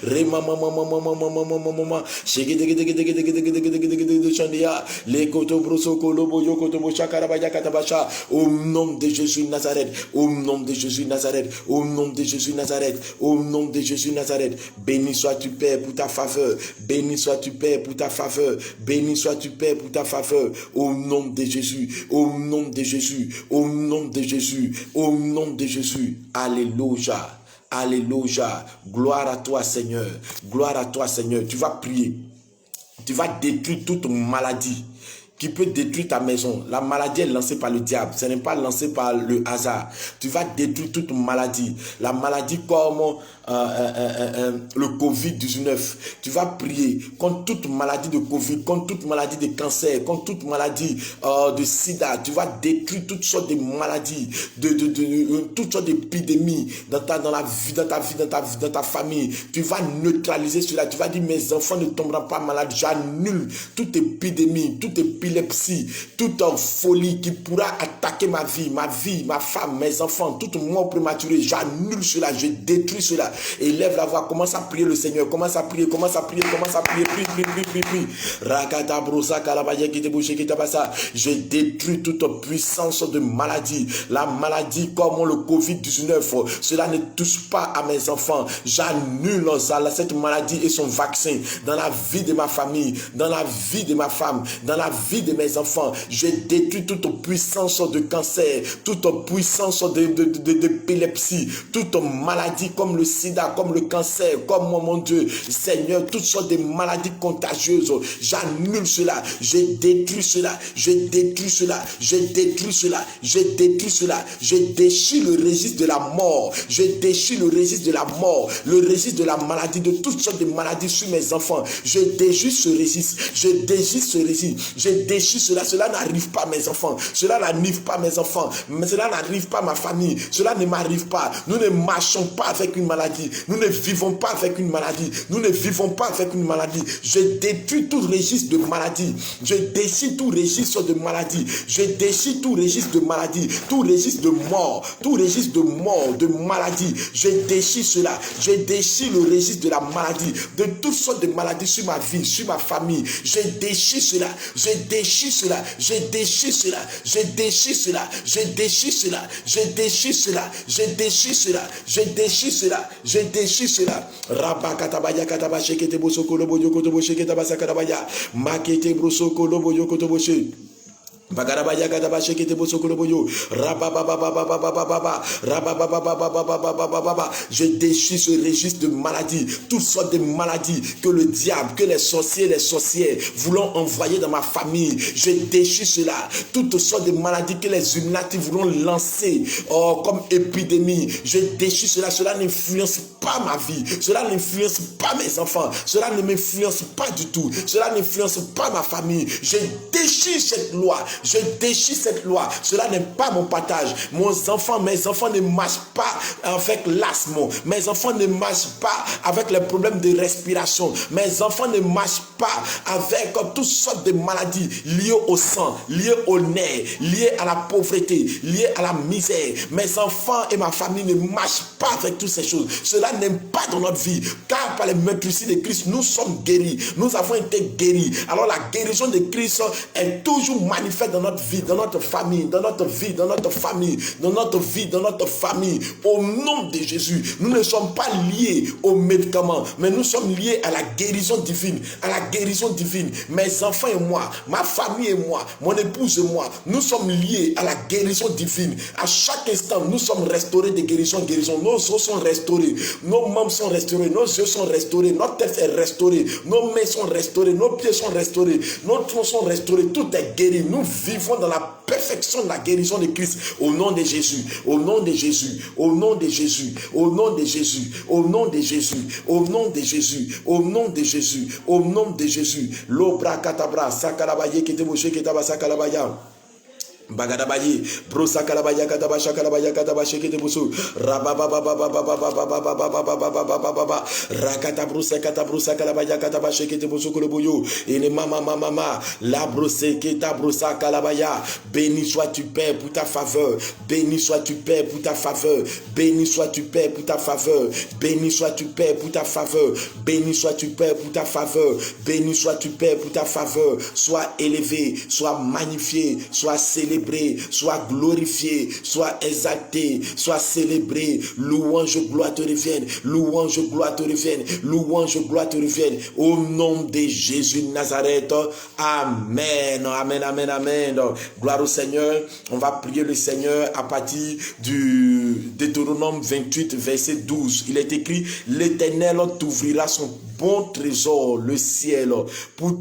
remama shekete chandia lekoto broso kolobo yokotobo shakarabaya katabasha au nom de Jésus Nazareth, au nom de Jésus Nazareth, au nom de Jésus Nazareth, au nom de Jésus Nazareth. Béni sois-tu Père pour ta faveur, béni sois-tu Père pour ta faveur, béni sois-tu Père pour ta faveur, au nom de Jésus, au nom de Jésus, au nom de Jésus, au nom de Jésus. Alléluia, alléluia, gloire à toi Seigneur, gloire à toi Seigneur. Tu vas prier, tu vas détruire toute maladie qui peut détruire ta maison. La maladie est lancée par le diable. Ce n'est pas lancé par le hasard. Tu vas détruire toute maladie. La maladie comme le Covid-19. Tu vas prier contre toute maladie de Covid, contre toute maladie de cancer, contre toute maladie de sida. Tu vas détruire toutes sortes de maladies, toutes sortes d'épidémies dans ta famille. Tu vas neutraliser cela. Tu vas dire mes enfants ne tomberont pas malades. J'annule toute épidémie, toute épilepsie, toute folie qui pourra attaquer ma vie, ma femme, mes enfants, toute mort prématurée. J'annule cela, je détruis cela. Élève la voix, commence à prier le Seigneur, commence à prier, prie. Rakata brosa kalabaya qui te bouche qui te passa. Je détruis toute puissance de maladie. La maladie comme le Covid-19, cela ne touche pas à mes enfants. J'annule cette maladie et son vaccin dans la vie de ma famille, dans la vie de ma femme, dans la vie de mes enfants. Je détruis toute puissance de cancer, toute puissance d'épilepsie, toute maladie comme le sida, comme le cancer, comme mon Dieu, Seigneur, toutes sortes de maladies contagieuses. J'annule cela, je détruis cela, je détruis cela, je détruis cela, je détruis cela, je déchire le registre de la mort, je déchire le registre de la mort, le registre de la maladie, de toutes sortes de maladies sur mes enfants. Je déchire ce registre, je déchire ce registre, je déchire cela. Cela n'arrive pas à mes enfants, cela n'arrive pas à mes enfants, mais cela n'arrive pas à ma famille, cela ne m'arrive pas. Nous ne marchons pas avec une maladie, nous ne vivons pas avec une maladie, nous ne vivons pas avec une maladie. Je détruis tout registre de maladie, je déchire tout registre de maladie, je déchire tout registre de maladie, tout registre de mort, tout registre de mort, de maladie. Je déchire cela, je déchire le registre de la maladie, de toutes sortes de maladies sur ma vie, sur ma famille. Je déchire cela, je déchire cela, je déchire cela, je déchire cela, je déchire cela, je déchire cela, je déchire cela, je déchire cela, je déchire cela. Rabakatabaya katabashe kete bosoko lobo yokotobo sheketa basakarabaya makete brosoko lobo yokotobo she. Bagarabaya gadabashe kete bosoko lobo yo. Je déchire ce registre de maladies, toutes sortes de maladies que le diable, que les sorciers, les sorcières voulont envoyer dans ma famille. Je déchire cela, toutes sortes de maladies que les Illuminati voulont lancer comme épidémie. Je déchire cela, cela n'influence pas ma vie, cela n'influence pas mes enfants, cela ne m'influence pas du tout, cela n'influence pas ma famille. Je déchire cette loi, je déchire cette loi, cela n'est pas mon partage. Mes enfants ne marchent pas avec l'asthme, mes enfants ne marchent pas avec les problèmes de respiration, mes enfants ne marchent pas avec toutes sortes de maladies liées au sang, liées au nerf, liées à la pauvreté, liées à la misère. Mes enfants et ma famille ne marchent pas avec toutes ces choses. Cela n'aime pas dans notre vie, car par les meurtrissures de Christ, nous sommes guéris, nous avons été guéris. Alors la guérison de Christ est toujours manifeste dans notre vie, dans notre famille, dans notre vie, dans notre famille, dans notre vie, dans notre famille. Au nom de Jésus, nous ne sommes pas liés aux médicaments, mais nous sommes liés à la guérison divine, à la guérison divine. Mes enfants et moi, ma famille et moi, mon épouse et moi, nous sommes liés à la guérison divine. À chaque instant, nous sommes restaurés de guérison en guérison. Nos os sont restaurés, nos membres sont restaurés, nos yeux sont restaurés, notre tête est restaurée, nos mains sont restaurées, nos pieds sont restaurés, nos troncs sont restaurés, tout est guéri. Nous vivons dans la perfection de la guérison de Christ. Au nom de Jésus, au nom de Jésus, au nom de Jésus, au nom de Jésus, au nom de Jésus, au nom de Jésus, au nom de Jésus, au nom de Jésus. L'obra katabra sakalabaye keteboshe ketabasa kalabaya. Bagadabaye, brosa kalabaya katabasha kalabaya katabashe ketebusu, rabababababababababababababababababa, rakata brosa kalabaya katabashe ketebusu koloboyo, et mama, la brosse ketabrosa kalabaya. Béni sois-tu Père pour ta faveur, béni sois-tu Père pour ta faveur, béni sois-tu Père pour ta faveur, béni sois-tu Père pour ta faveur, béni sois-tu Père pour ta faveur, béni sois-tu Père pour ta faveur. Sois élevé, sois magnifié, sois célébré, sois glorifié, sois exalté, sois célébré. Louange, gloire te revienne, louange, gloire te revienne, louange, gloire te revienne. Au nom de Jésus de Nazareth, amen, amen, amen, amen. Gloire au Seigneur. On va prier le Seigneur à partir du Deutéronome 28, verset 12. Il est écrit: l'Éternel t'ouvrira son bon trésor, le ciel, pour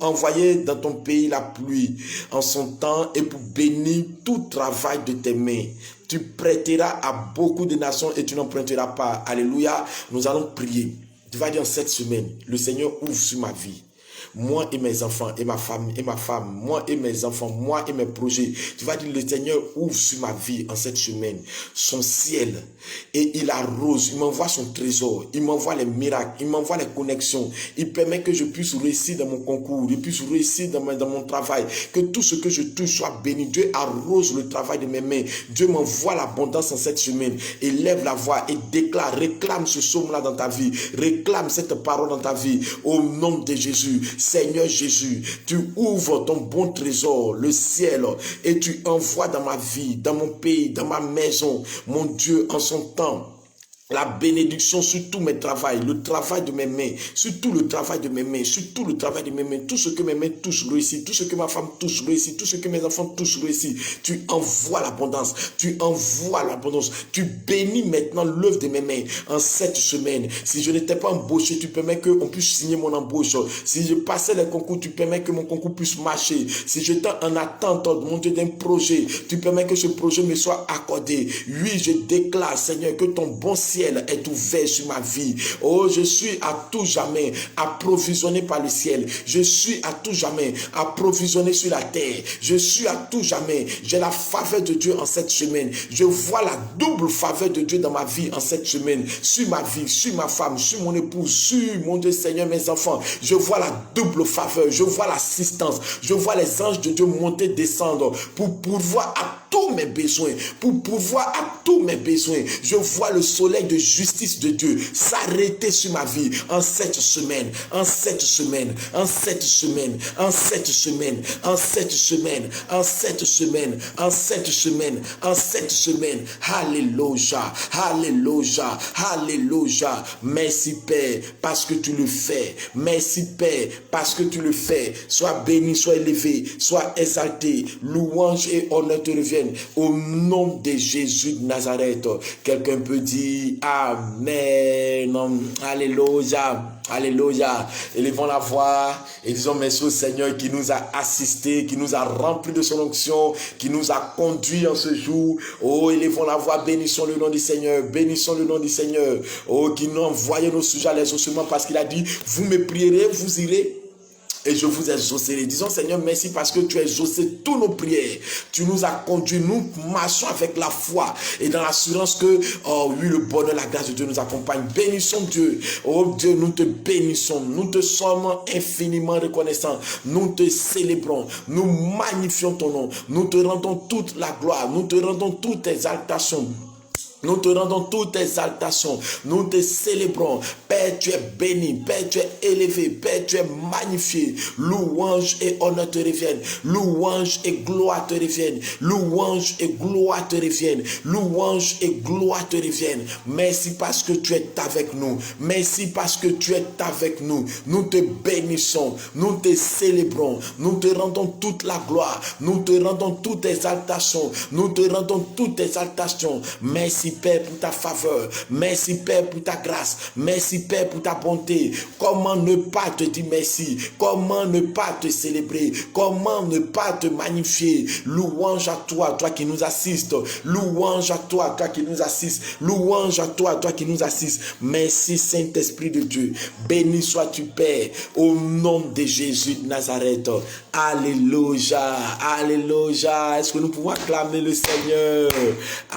envoyer dans ton pays la pluie en son temps et pour bénir tout travail de tes mains. Tu prêteras à beaucoup de nations et tu n'emprunteras pas. Alléluia. Nous allons prier. Tu vas dire en cette semaine, le Seigneur ouvre sur ma vie. Moi et mes enfants et ma femme, moi et mes enfants, moi et mes projets. Tu vas dire: le Seigneur ouvre sur ma vie en cette semaine son ciel et il arrose, il m'envoie son trésor, il m'envoie les miracles, il m'envoie les connexions, il permet que je puisse réussir dans mon concours, je puisse réussir dans mon travail, que tout ce que je touche soit béni. Dieu arrose le travail de mes mains, Dieu m'envoie l'abondance en cette semaine. Élève la voix et déclare, réclame ce psaume-là dans ta vie, réclame cette parole dans ta vie, au nom de Jésus. Seigneur Jésus, tu ouvres ton bon trésor, le ciel, et tu envoies dans ma vie, dans mon pays, dans ma maison, mon Dieu, en son temps, la bénédiction sur tous mes travails, le travail de mes mains, sur tout le travail de mes mains, sur tout le travail de mes mains, tout ce que mes mains touchent réussit, tout ce que ma femme touche réussit, tout ce que mes enfants touchent réussit. Tu envoies l'abondance, tu envoies l'abondance, tu bénis maintenant l'œuvre de mes mains en cette semaine. Si je n'étais pas embauché, tu permets qu'on puisse signer mon embauche. Si je passais les concours, tu permets que mon concours puisse marcher. Si j'étais en attente de monter d'un projet, tu permets que ce projet me soit accordé. Oui, je déclare, Seigneur, que ton bon ciel est ouvert sur ma vie. Oh, je suis à tout jamais approvisionné par le ciel. Je suis à tout jamais approvisionné sur la terre. Je suis à tout jamais. J'ai la faveur de Dieu en cette semaine. Je vois la double faveur de Dieu dans ma vie en cette semaine. Sur ma vie, sur ma femme, sur mon épouse, sur mon Dieu Seigneur, mes enfants. Je vois la double faveur. Je vois l'assistance. Je vois les anges de Dieu monter, descendre pour pourvoir à tous mes besoins. Pour pourvoir à tous mes besoins. Je vois le soleil de justice de Dieu s'arrêter sur ma vie en cette semaine, en cette semaine, en cette semaine, en cette semaine, en cette semaine, en cette semaine, en cette semaine, en cette semaine. Alléluia, alléluia, alléluia. Merci Père parce que tu le fais. Merci Père parce que tu le fais. Sois béni, sois élevé, sois exalté. Louange et honneur te reviennent au nom de Jésus de Nazareth. Quelqu'un peut dire Amen. Alléluia. Alléluia. Élevons la voix et disons merci au Seigneur qui nous a assistés, qui nous a remplis de son onction, qui nous a conduits en ce jour. Oh, élevons la voix, bénissons le nom du Seigneur, bénissons le nom du Seigneur. Oh, qui nous envoie nos sujets à l'exaucement parce qu'il a dit, vous me prierez, vous irez. Et je vous exaucerai. Disons Seigneur, merci parce que tu as exaucé tous nos prières. Tu nous as conduits, nous marchons avec la foi et dans l'assurance que, oh oui, le bonheur, la grâce de Dieu nous accompagne. Bénissons Dieu. Oh Dieu, nous te bénissons. Nous te sommes infiniment reconnaissants. Nous te célébrons. Nous magnifions ton nom. Nous te rendons toute la gloire. Nous te rendons toute exaltation. Nous te rendons toute exaltation. Nous te célébrons. Père, tu es béni. Père, tu es élevé. Père, tu es magnifié. Louange et honneur te reviennent. Louange et gloire te reviennent. Louange et gloire te reviennent. Louange et gloire te reviennent. Merci parce que tu es avec nous. Merci parce que tu es avec nous. Nous te bénissons. Nous te célébrons. Nous te rendons toute la gloire. Nous te rendons toute exaltation. Nous te rendons toute exaltation. Merci Père pour ta faveur, merci Père pour ta grâce, merci Père pour ta bonté. Comment ne pas te dire merci, comment ne pas te célébrer, comment ne pas te magnifier. Louange à toi, toi qui nous assistes, louange à toi, toi qui nous assistes, louange à toi, toi qui nous assistes. Merci Saint-Esprit de Dieu, béni sois-tu Père, au nom de Jésus de Nazareth. Alléluia, alléluia. Est-ce que nous pouvons acclamer le Seigneur?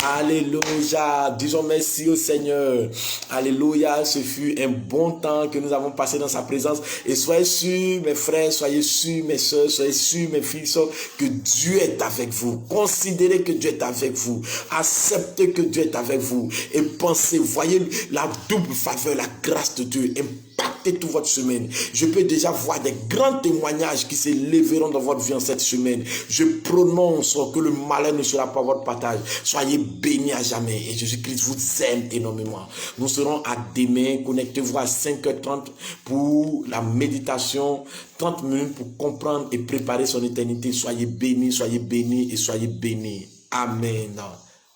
Alléluia. Disons merci au Seigneur. Alléluia. Ce fut un bon temps que nous avons passé dans sa présence. Et soyez sûrs, mes frères, soyez sûrs, mes soeurs, soyez sûrs, mes filles, que Dieu est avec vous. Considérez que Dieu est avec vous. Acceptez que Dieu est avec vous. Et pensez, voyez la double faveur, la grâce de Dieu. Impactez toute votre semaine. Je peux déjà voir des grands témoignages qui se lèveront dans votre vie en cette semaine. Je prononce que le malheur ne sera pas votre partage. Soyez bénis à jamais. Et Jésus-Christ vous aime énormément. Nous serons à demain. Connectez-vous à 5h30 pour la méditation. 30 minutes pour comprendre et préparer son éternité. Soyez bénis et soyez bénis. Amen.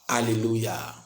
Alléluia.